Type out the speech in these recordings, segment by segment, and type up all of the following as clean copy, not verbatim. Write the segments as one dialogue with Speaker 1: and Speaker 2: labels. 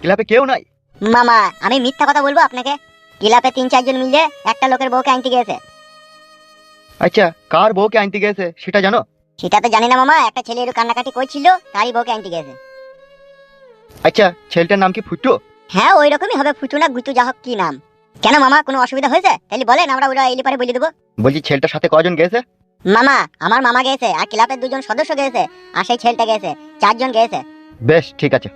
Speaker 1: ক্লাবে কেউ নাই?
Speaker 2: মামা আমি মিথ্যা কথা বলবো আপনাকে? ক্লাবে 3-4 জন মিলে একটা লোকের বউকে আনতে গিয়েছে।
Speaker 1: আচ্ছা, কার বউকে আনতে গেছে সেটা জানো?
Speaker 2: সেটা তো জানি না মামা, একটা ছেলে একটু কান্নাকাটি করছিল, তারই বউকে আনতে গিয়েছে।
Speaker 1: আচ্ছা, ছেলেটার নাম কি ফুটু?
Speaker 2: হ্যাঁ ওই রকমই হবে, ফুটু না গুতু যা হোক কি নাম। কেন মামা কোনো অসুবিধা হয়েছে? তাহলে বলেন, আমরা ওরা এলি পারে বলে দেবো।
Speaker 1: বলছি ছেলেটার সাথে কজন গেছে?
Speaker 2: মামা আমার মামা গেছে, আর ক্লাবের 2 জন সদস্য গেছে, আর সেই ছেলেটা গেছে, 4 জন গেছে।
Speaker 1: বেশ ঠিক আছে।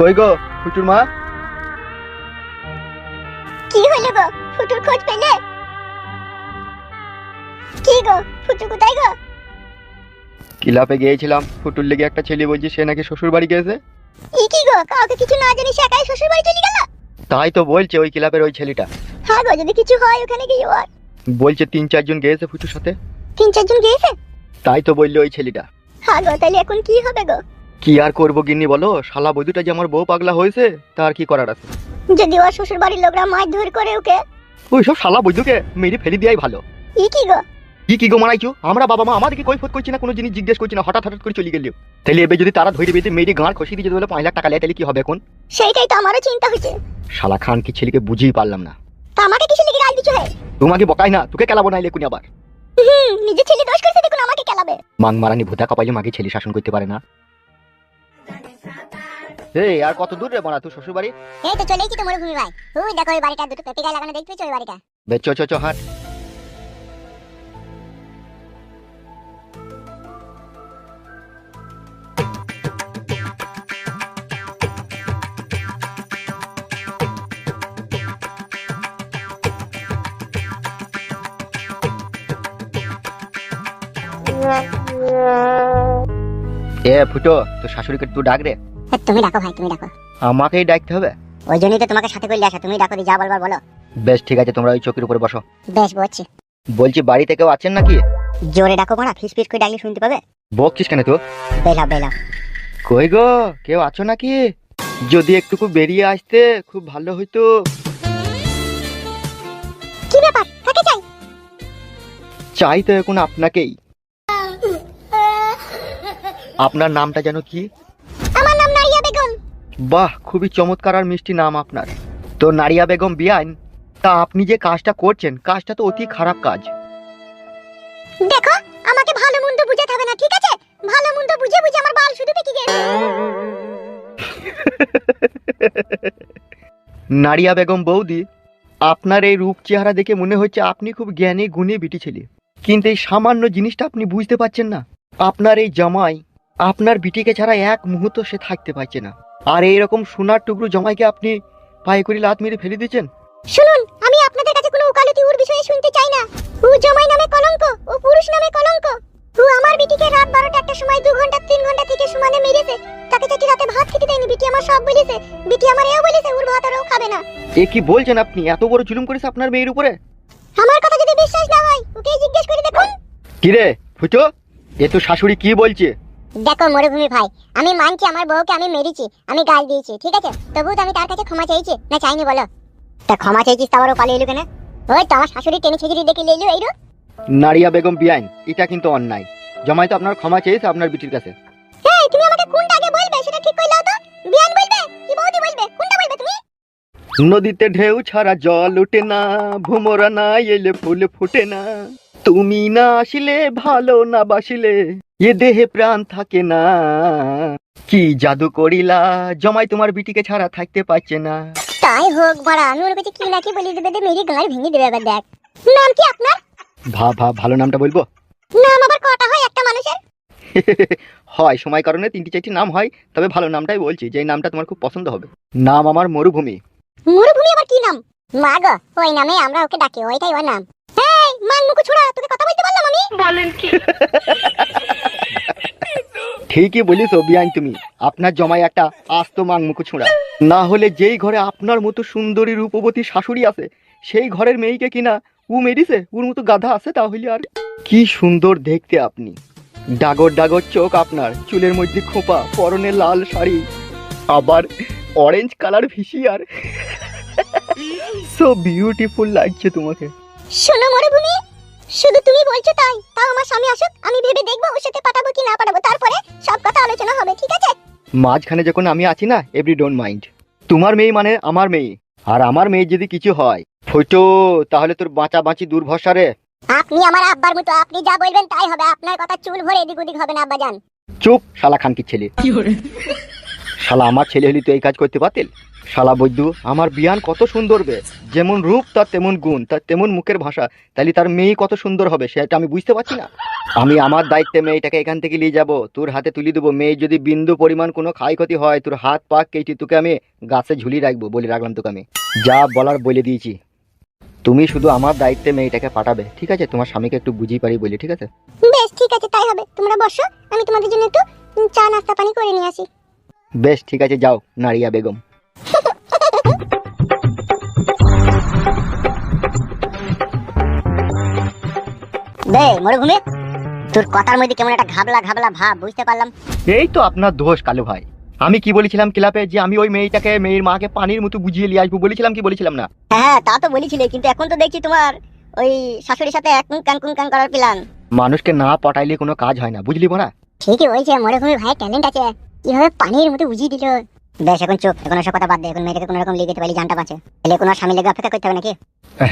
Speaker 1: কই গো ফুটুর মা?
Speaker 2: কি হলো গো, ফুটুর খোঁজ পেলে? কি গো ফুটু কোথায় গো?
Speaker 1: ক্লাবে গিয়েছিলাম, ফুটুর লেগে একটা ছেলে বলছি সে নাকি শ্বশুর বাড়ি গেছে।
Speaker 2: ই কি গো, কাউকে কিছু না জানি সে একাই শ্বশুর বাড়ি চলে গেল?
Speaker 1: তাই তো বলছে ওই ক্লাবের ওই ছেলেটা।
Speaker 2: হ্যাঁ গো, যদি কিছু হয় ওখানে গিয়ে ওর।
Speaker 1: বলছে 3-4 জন গেছে ফুটুর সাথে।
Speaker 2: 3-4 জন গেছে?
Speaker 1: তাই তো বললো ওই ছেলেটা।
Speaker 2: হ্যাঁ গো, তাহলে এখন কি হবে গো?
Speaker 1: কি আর করবো গিন্নি বলো, শালা বৈদুটা যে আমার বউ পাগলা হয়েছে, তার কি করার আছে।
Speaker 2: যদি ওর শ্বশুর বাড়ির লোকরা মারধর করে ওকে?
Speaker 1: ওই সব শালা বৈদুকে মেরে ফেলে দেওয়াই ভালো।
Speaker 2: ই কি গো?
Speaker 1: কি গো মারাইছো? আমরা বাবা মা আমাদেরকে কৈফত করছি না, কোনো জিনিস জিজ্ঞেস করছি না, হঠাৎ করে চলে গেল। তাহলে এবার যদি তারা ধরে বেঁধে মেরে গাঁড় খসিয়ে দিয়ে যদি 5 লাখ টাকা নেয় তাহলে কি হবে এখন?
Speaker 2: সেইটাই তো আমারও চিন্তা হচ্ছে।
Speaker 1: শালা খান কি ছেলেকে বুঝিয়ে পারলাম না।
Speaker 2: তা আমাকে কিসে লেগে রাজ দিছো হে?
Speaker 1: তোমাকে বকাই না, তোকে কেলাবো না এলেকুনি আবার।
Speaker 2: নিজে ছেলে দোষ করছে দেখুন, আমাকে কেলাবে।
Speaker 1: মাং মারানি ভূতা কপাইলে মাকে ছেলে শাসন করতে পারে না। এই আর কত দূর রে বনা তুই শ্বশুর বাড়ি?
Speaker 2: এই তো চলেই কি তো মরুভূমি ভাই। ওই দেখো ওই বাড়িটা, দুটো পেঁপে গাছ লাগানো, দেখতে পেয়েছো ওই বাড়িটা?
Speaker 1: বেচ চ হাট। এ ফুটো, তোর শাশুড়িকে তুই ডাক রে।
Speaker 2: তুমি ডাকো ভাই, তুমি ডাকো।
Speaker 1: আমাকেই ডাকতে হবে?
Speaker 2: ওই জন্যই তো তোমাকে সাথে করে আসা, তুমি ডাকো, যা বলবার বলো।
Speaker 1: বেশ ঠিক আছে, তোমরা ওই চৌকির উপরে বসো।
Speaker 2: বেশ বলছি।
Speaker 1: বলছি বাড়িতে কেউ আছেন নাকি?
Speaker 2: জোরে ডাকো মারা, ফিস ফিস করে ডাকলে শুনতে পাবে।
Speaker 1: বকছিস কেন তুই?
Speaker 2: বেলা বেলা।
Speaker 1: কই গো, কেউ আছো নাকি? যদি একটুকু বেরিয়ে আসতে খুব ভালো হইতো।
Speaker 2: কি ব্যাপার, কাকে চাই?
Speaker 1: চাই তো এখন আপনাকেই। আপনার নামটা যেন কি?
Speaker 2: আমার নাম নারিয়া বেগম।
Speaker 1: বাহ, খুবই চমৎকার আর মিষ্টি নাম আপনার। তো নারিয়া বেগম বিয়ান, তা আপনি যে কাজটা করছেন কাজটা তো অতি খারাপ কাজ।
Speaker 2: দেখো আমাকে ভালো মন্দ বুঝাতে হবে না, ঠিক আছে? ভালো মন্দ বুঝে বুঝে আমার বাল শুধু পেকে গেছে।
Speaker 1: নারিয়া বেগম বৌদি, আপনার এই রূপ চেহারা দেখে মনে হচ্ছে আপনি খুব জ্ঞানী গুণী বিটি ছেলে, কিন্তু এই সামান্য জিনিসটা আপনি বুঝতে পারছেন না। আপনার এই জামাই আপনার বিটিকে ছাড়া এক মুহূর্ত সে থাকতে পারছে না, আর এইরকম সোনার টুকরো জামাইকে আপনি পায়ে করে লাত মেরে ফেলে দিচ্ছেন।
Speaker 2: শুনুন, আমি আপনাদের কাছে কোনো উকালতি ওর বিষয়ে শুনতে চাই না। ও জামাই নামে কলঙ্ক, ও পুরুষ নামে কলঙ্ক। ও আমার বিটিকে রাত 12টা একটা সময় 2 ঘন্টা 3 ঘন্টা থেকে সমানে মেরেছে। তাকে চাকি রাতে ভাত খেতে দেয়নি। বিটি আমার সব বলেছে, বিটি আমার এও বলেছে ওর ভাত আর ও খাবে না।
Speaker 1: এ কি বলছেন আপনি? এত বড় জুলুম করেছে আপনার মেয়ের উপরে?
Speaker 2: আমার কথা যদি বিশ্বাস না হয় ওকে জিজ্ঞেস করে দেখুন।
Speaker 1: কি রে ফুটো, এ তো শাশুড়ি কি বলছে?
Speaker 2: দেখো মরুভূমি ভাই, আমি মানছি আমার বউকে আমি মেরেছি, আমি গাল দিয়েছি, ঠিক আছে? তবুও তো আমি তার কাছে ক্ষমা চাইছি না চাইনি বলো? তা ক্ষমা চাইছিস তারও পালিয়ে এলো কেন? ওই তো আমার শাশুড়ি টেনে ছেঁচড়ি দেখে এলো এইরো।
Speaker 1: নারিয়া বেগম বিয়ান, এটা কিন্তু অন্যায়। জামাই তো আপনার ক্ষমা চেয়েছে আপনার বিটির কাছে।
Speaker 2: এই তুমি আমাকে কোনটা আগে বলবে সেটা ঠিক করে নাও তো। বিয়ান বলবে কি বৌদি বলবে, কোনটা বলবে তুমি?
Speaker 1: নদীতে ঢেউ ছাড়া জল ওঠে না, ভোমরা না এলে ফুল ফোটে না, তুমি না আসিলে ভালো না বাসিলে এ দেহে প্রাণ থাকে না। কি জাদু করিলা, জমাই তোমার বিটিকে ছাড়া থাকতে পারছে না।
Speaker 2: তাই হোক বাড়া, আমি ওর কাছে কি নাকি বলি দেবে, মেরি গাঁড় ভেঙে দেবে। এবার দেখ, নাম কি আপনার?
Speaker 1: ভালো নামটা বলবো?
Speaker 2: নাম আবার কটা হয় একটা মানুষের?
Speaker 1: হয় সময় কারণে 3-4টি নাম হয়, তবে ভালো নামটাই বলছি, যে নামটা তোমার খুব পছন্দ হবে। নাম আমার মরুভূমি।
Speaker 2: মরুভূমি আবার কি নাম? মা গো, ওই নামে আমরা ওকে ডাকি, ওইটাই ওর নাম। এই মান মুখ ছোড়া, তোকে কথা বলতে বললাম আমি? বলেন কি?
Speaker 1: ঠিকই বলিস বিয়ান তুমি, আপনার জমাই একটা আস্ত মাং মুখ ছোঁড়া। না হলে যেই ঘরে আপনার মতো সুন্দরী রূপবতী শাশুড়ি আছে সেই ঘরের মেয়েকে কিনা ও মেরিছে, ওর মতো গাধা আছে তাহলে আর। কি সুন্দর দেখতে আপনি, ডাগর ডাগর চোখ আপনার, চুলের মধ্যে খোপা, পরনে লাল শাড়ি, আবার অরেঞ্জ কালার ভিসিয়ার। সো বিউটিফুল লাগছে তোমাকে।
Speaker 2: শোনো মরুভূমি, শুধু তুমি বলছো তাই, তাও আমার স্বামী আসুক, আমি ভেবে দেখবো ওর সাথে পাঠাবো কি না পাঠাবো, তারপরে সব কথা আলোচনা হবে, ঠিক আছে?
Speaker 1: মাঝখানে যখন আমি আছি না, এভরি ডোন্ট মাইন্ড। তোমার মেয়ে মানে আমার মেয়ে, আর আমার মেয়ে যদি কিছু হয় ফটো, তাহলে তোর বাঁচা বাঁচি দূর ভরসা রে।
Speaker 2: আপনি আমার আব্বার মতো, আপনি যা বলবেন তাই হবে, আপনার কথা চুল ভরে এদিক ওদিক হবে না আব্বাজান।
Speaker 1: চুপ শালা খানকির ছেলে। শালা আমার ছেলে হলি তো এই কাজ করতে পারতেন? শালা বৈদ্যু, আমার বিয়ান কত সুন্দর বে, যেমন রূপ তার তেমন গুণ, তার তেমন মুখের ভাষা, তাহলে তার মেয়ে কত সুন্দর হবে সেটা আমি বুঝতে পারছি না। আমি আমার দায়িত্বে মেয়েটাকে এখান থেকে নিয়ে যাব, তোর হাতে তুলে দেবো। মেয়ে যদি বিন্দু পরিমাণ কোনো ক্ষয়ক্ষতি হয়, তোর হাত পা কেটে তোকে আমি গাছে ঝুলিয়ে রাখবো, বলে রাখলাম তোকে আমি। যা বলার বলে দিয়েছি, তুমি শুধু আমার দায়িত্বে মেয়েটাকে পাঠাবে, ঠিক আছে? তোমার স্বামীকে একটু বুঝিয়ে পারি বলি, ঠিক আছে?
Speaker 2: বেশ ঠিক আছে, তাই হবে। তোমরা বসো, আমি তোমাদের জন্য একটু চা নাস্তা পানি করে নিয়ে আসি।
Speaker 1: বেশ ঠিক আছে, যাও নারিয়া বেগম।
Speaker 2: বে মরুভূমি, তোর কথার মধ্যে কেমন একটা ঘাবলা ঘাবলা ভাব, বুঝতে পারলাম।
Speaker 1: এই তো আপনার দোষ কালু ভাই। আমি কি বলেছিলাম ক্লাবে, যে আমি ওই মেয়েটাকে, মেয়ের মাকে পানির মতো বুঝিয়ে নিয়ে আসবো, বলেছিলাম কি বলেছিলাম না?
Speaker 2: হ্যাঁ তা তো বলেছিলে, কিন্তু এখন তো দেখছি তোমার ওই শাশুড়ির সাথে কুং কাং করার প্ল্যান।
Speaker 1: মানুষকে না পটাইলে কোনো কাজ হয় না, বুঝলি বোনা?
Speaker 2: ঠিকই বলছে, মরুভূমি ভাই ট্যালেন্ট আছে, কিভাবে পানির মতো বুঝিয়ে দিল। বেশ এখন চুপ, এখন ওসব কথা বাদ দে, এখন মেয়েটাকে কোনো রকম লিখে দিতে পারলি জানটা বাঁচে, তাহলে কোনো স্বামী লেগে অপেক্ষা করতে হবে নাকি?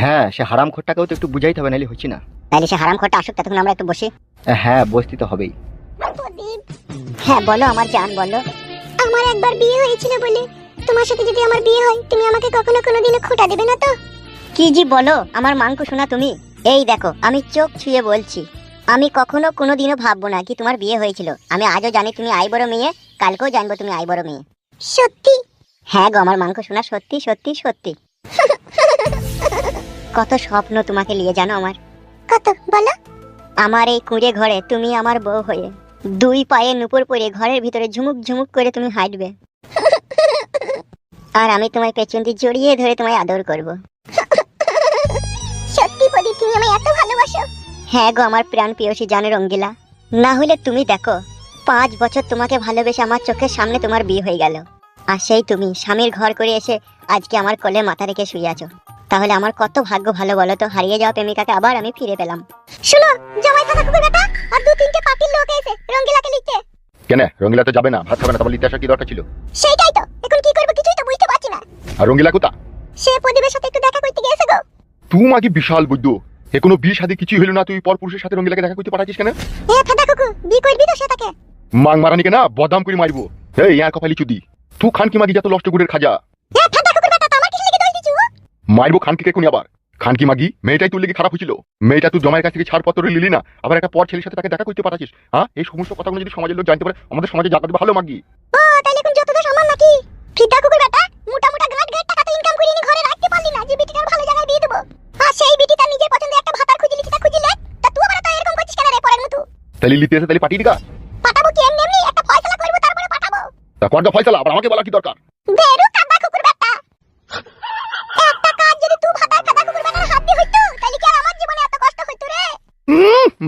Speaker 1: হ্যাঁ, সে হারাম খোরটাকেও তো একটু বুঝাইতে হবে, নাহলে হচ্ছে না।
Speaker 2: তাহলে সে হারাম খোরটা আসুক, ততক্ষণ আমরা একটু বসি।
Speaker 1: হ্যাঁ, বসতে তো হবেই।
Speaker 2: হ্যাঁ বলো আমার জান, বলো। আমার একবার বিয়ে হয়েছিল বলে তোমার সাথে যদি আমার বিয়ে হয়, তুমি আমাকে কখনো কোনোদিনও খোঁটা দেবে না তো? কি জি বলো আমার মাংকু শোনা তুমি। এই দেখো, আমি চোখ ছুঁয়ে বলছি, আমি কখনো কোনোদিনও ভাববো না কি তোমার বিয়ে হয়েছিল। আমি আজও জানি তুমি আই বড় মেয়ে, কালকেও জানবো তুমি আই বড় মেয়ে। সত্যি? হ্যাঁ গো আমার মাংকু শোনা, সত্যি সত্যি সত্যি। কত স্বপ্ন তোমাকে নিয়ে, জানো আমার। কত বলো? আমার এই কুঁড়ে ঘরে তুমি আমার বউ হয়ে, দুই পায়ে নুপুর পরে ঘরের ভিতরে ঝুমুক ঝুমুক করে তুমি হাঁটবে, আর আমি তোমায় পেছন দিয়ে জড়িয়ে ধরে তোমায় আদর করব। সত্যি প্রদীপ, তুমি আমায় এত ভালোবাসো? হ্যাঁ গো আমার প্রাণ প্রিয়সী জানে রঙ্গিলা, না হলে তুমি দেখো 5 বছর তোমাকে ভালোবেসে আমার চোখের সামনে তোমার বিয়ে হয়ে গেল, আর সেই তুমি স্বামীর ঘর করে এসে আজকে আমার কোলে মাথা রেখে শুয়ে আছো। তাহলে আমার কত ভাগ্য ভালো বলো তো, হারিয়ে যাওয়া প্রেমিকাকে আবার আমি ফিরে পেলাম। শুনো জামাই থাকা কুকুর বেটা, আর 2-3টে পার্টির লোক এসে রঙ্গিলাকে লিখতে।
Speaker 3: কেন রঙ্গিলা তো যাবে না, ভাত খাবে না, তাহলে লিতে আসার কি দরকার ছিল?
Speaker 2: সেইটাই তো, এখন কি করব কিছুই তো বুঝতে পারছি না।
Speaker 3: আর রঙ্গিলা কোথা?
Speaker 2: সে প্রদীপের সাথে একটু দেখা করতে গিয়েছে গো।
Speaker 3: তুই মাকে বিশাল বুদ্ধ, এ কোনো বিয়ে শাদী কিছুই হলো না, তুই পর পুরুষের সাথে রঙ্গিলাকে দেখা করতে পাঠাচ্ছিস কেন?
Speaker 2: এ ফাদা কুকু, বি করবি তো সেটাকে?
Speaker 3: মাং মারানিকে না বদাম করে মারবো। এই ইয়ার কপালি চুদি, তুই খানকি মাগি যত লষ্ট গুড়ের খাজা।
Speaker 2: এ ফাদা কুকুর বেটা, তোমার কিস লাগি দোষ দিছু?
Speaker 3: মারবো খানকিকে কোনি আবার। খানকি মাগি মেয়েটাই তোর লেগে খারাপ হয়েছিল, মেয়েটা তুই জমায়ের কাছ থেকে ছাড়পত্র লিলি না, আবার একটা পর ছেলের সাথে তাকে দেখা করতে পাঠাচ্ছিস। হ্যাঁ, এই সমস্ত কথাগুলো যদি সমাজের লোক জানতে পারে, আমাদের সমাজে জাকাত ভালো মাগি।
Speaker 2: ও তাইলে এখন যত দোষ আমার নাকি? ফিদা কুকুর বেটা, মোটা মোটা গাট গাট টাকা তো ইনকাম করে নি ঘরে রাখতে পারলি না, যে বিটিটার ভালো জায়গায় বিয়ে দেবো, আর সেই বিটি তার নিজের পছন্দের একটা ভাতার খুঁজে লিখতে খুঁজলে, তা তুই আবার তো এরকম করছিস কেন রে পরের মতো?
Speaker 3: তাহলে লিতে এসে তাহলে পাঠিয়ে দিগা।
Speaker 2: পাঠাবো কি এমনি এমনি? একটা ফয়সালা করব তারপরে পাঠাবো।
Speaker 3: তা করগা ফয়সালা, আবার আমাকে বলা কি দরকার?
Speaker 2: বেরু কাদা কুকুর বেটা, একটা কাজ যদি তুই ভাতার কাদা কুকুর বেটার হাত দিয়ে হইতো, তাহলে কি আর আমার জীবনে এত কষ্ট হইতো রে?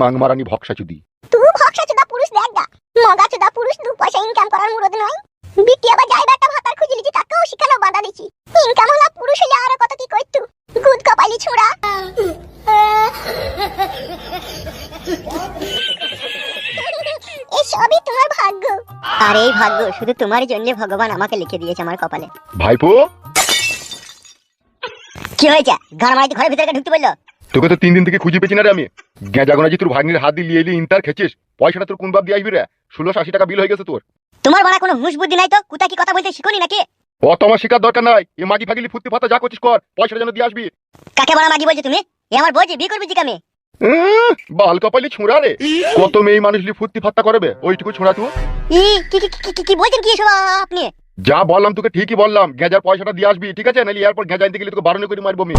Speaker 3: মাং মারানি ভক্সা চুদি।
Speaker 2: তুই ভক্সা চোদা পুরুষ দেখ গা, মগা চোদা পুরুষ 2 পয়সা ইনকাম করার মুরদ নয়। বিটি আবার যাইবা একটা ভাতার খুঁজে লিছি, তাকেও শিখানো বাধা দিছি। ইনকাম হলা পুরুষ হইলে আরো কত কি কইতু, গুদ কপালি ছোড়া। এই সবই তোমার ভাগ্য, আর এই ভাগ্য শুধু তোমার জন্য ভগবান আমাকে লিখে দিয়েছে আমার কপালে।
Speaker 3: ভাইপো
Speaker 2: কি হয়েছে? ঘর মারাইতে ঘরের ভিতরে ঢুকতে বললো?
Speaker 3: তোকে তো 3 দিন থেকে খুঁজে পেছি না রে আমি। গেঁজাগোনা যে তোর ভাগ্নির হাত দিয়ে লিয়ে এলি ইন্টার খেছিস, পয়সাটা তোর কোন বাপ দিয়ে আসবি রে? 1680 টাকা বিল হয়ে গেছে তোর।
Speaker 2: তোমার বড় কোনো হুঁশ বুদ্ধি নাই তো? কোথায় কি কথা বলতে শিখোনি নাকি?
Speaker 3: অত আমার শিকার দরকার নাই, এ মাগি ফাগিলি ফুর্তি ফাতা যা করছিস কর, পয়সাটা যেন দিয়ে আসবি।
Speaker 2: কাকে বড় মাগি বলছো তুমি? এ আমার বউ যে বিয়ে করবি জি কামে।
Speaker 3: বাল কপালি ছোঁড়া রে, কত মেয়ে মানুষ লি ফুর্তি ফাত্তা করবে, ওইটুকু ছোঁড়া তুই।
Speaker 2: ই কি বলছেন কি এসব আপনি?
Speaker 3: যা বললাম তোকে ঠিকই বললাম, গেঁজার পয়সাটা দিয়ে আসবি, ঠিক আছে? নাহলে এরপর গেঁজা আনতে গেলে তোকে বারণ করে মারবো আমি।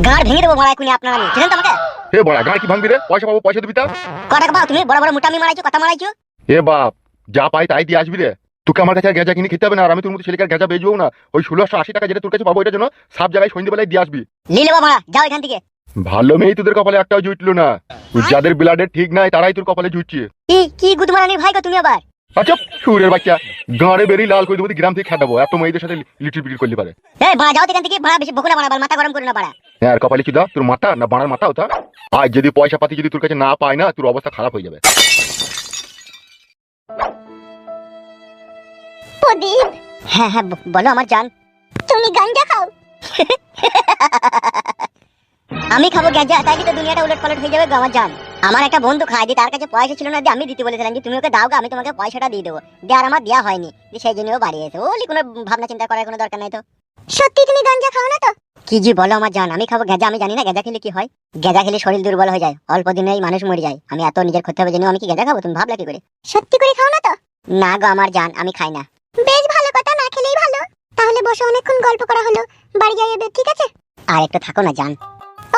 Speaker 2: গাড় ভেঙে দেবো মারাই কোনি আপনার আমি, চিনেন তো আমাকে?
Speaker 3: হে বড়া গাঁ কি ভাঙবি রে? পয়সা পাবো, পয়সা দিবি তা।
Speaker 2: কটাকা পাও তুমি? বড় বড় মোটামি মারাইছো, কথা মারাইছো।
Speaker 3: এ বাপ, যা পাই তাই দিয়ে আসবি রে, তোকে আমার কাছে আর গেজা কিনে খেতে হবে না, আর আমি তোর মতো ছেলেকে আর গেজা বেচবো না। ওই 1680 টাকা যেটা তোর কাছে পাবো, এটার জন্য সব জায়গায় সন্ধ্যেবেলায় দিয়ে আসবি।
Speaker 2: নিলে বাবা যাও এখান থেকে।
Speaker 3: ভালো মেয়ে তোদের কপালে একটাও জুটলো না। যাদের ব্লাডের ঠিক নাই তারাই তোর কপালে জুটছে।
Speaker 2: কি গুদমারানির ভাই গো তুমি আবার?
Speaker 3: আচ্ছা সুরের বাচ্চা, গাঁড়ে বেরিয়ে লাল করে দেবো, গ্রাম থেকে খেটাবো। এত মেয়েদের সাথে লিটিল পিটিল করলে পারে।
Speaker 2: এই বাড়া যাও এখান থেকে, বাড়া বেশি বকুনা বাড়া, মাথা গরম করে না বাড়া।
Speaker 3: হ্যাঁ, আর কপালে কি দা তোর মাথা না বাড়ার মাথা ওটা? আর যদি পয়সা পাতি যদি তোর কাছে না পায় না, তোর অবস্থা খারাপ হয়ে যাবে।
Speaker 2: প্রদীপ। হ্যাঁ হ্যাঁ বলো আমার জান। তুমি গাঞ্জা খাও? আমি খাবো গাঞ্জা, তাই তো দুনিয়াটা উলট পালট হয়ে যাবে গো আমার জান। আমার একটা বন্ধু খায়, যে তার কাছে পয়সা ছিল না, যে আমি দিতে বলেছিলাম যে তুমি ওকে দাও গো, আমি তোমাকে পয়সাটা দিয়ে দেবো, দিয়ে আর আমার দেওয়া হয়নি, যে সেই জন্য ও বাড়ি এসে ওলি কোনো ভাবনা চিন্তা করার কোনো দরকার নাই তো। সত্যি তুমি গাঞ্জা খাও না তো? কি জি বলো আমার জান, আমি খাবো গাঁজা? আমি জানি না গাঁজা খেলে কি হয়। গাঁজা খেলে শরীর দুর্বল হয়ে যায়, অল্প দিনেই মানুষ মরে যায়। আমি এত নিজের ক্ষতি হবে জেনেও আমি কি গাঁজা খাবো? তুমি ভাবলা কি করে? সত্যি করে খাও না তো? না গো আমার জান, আমি খাই না। বেশ ভালো কথা, না খেলেই ভালো। তাহলে বসে অনেকক্ষণ গল্প করা হলো, বাড়ি যাই এবার, ঠিক আছে? আর একটু থাকো না জান।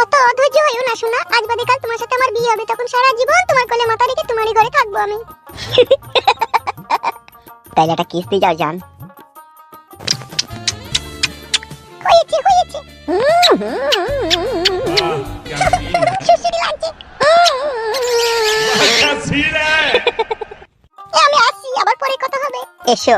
Speaker 2: অত অধৈর্য হইও না শোনা, আজ বাদে কাল তোমার সাথে আমার বিয়ে হবে, তখন সারা জীবন তোমার কোলে মাথা রেখে তোমারই ঘরে থাকবো আমি। তাইলে একটা কিস দিয়ে যাও জান। হয়েছে হয়েছে, সুশ্রী লাগছে। আমি আসছি, আবার পরে কথা হবে। এসো।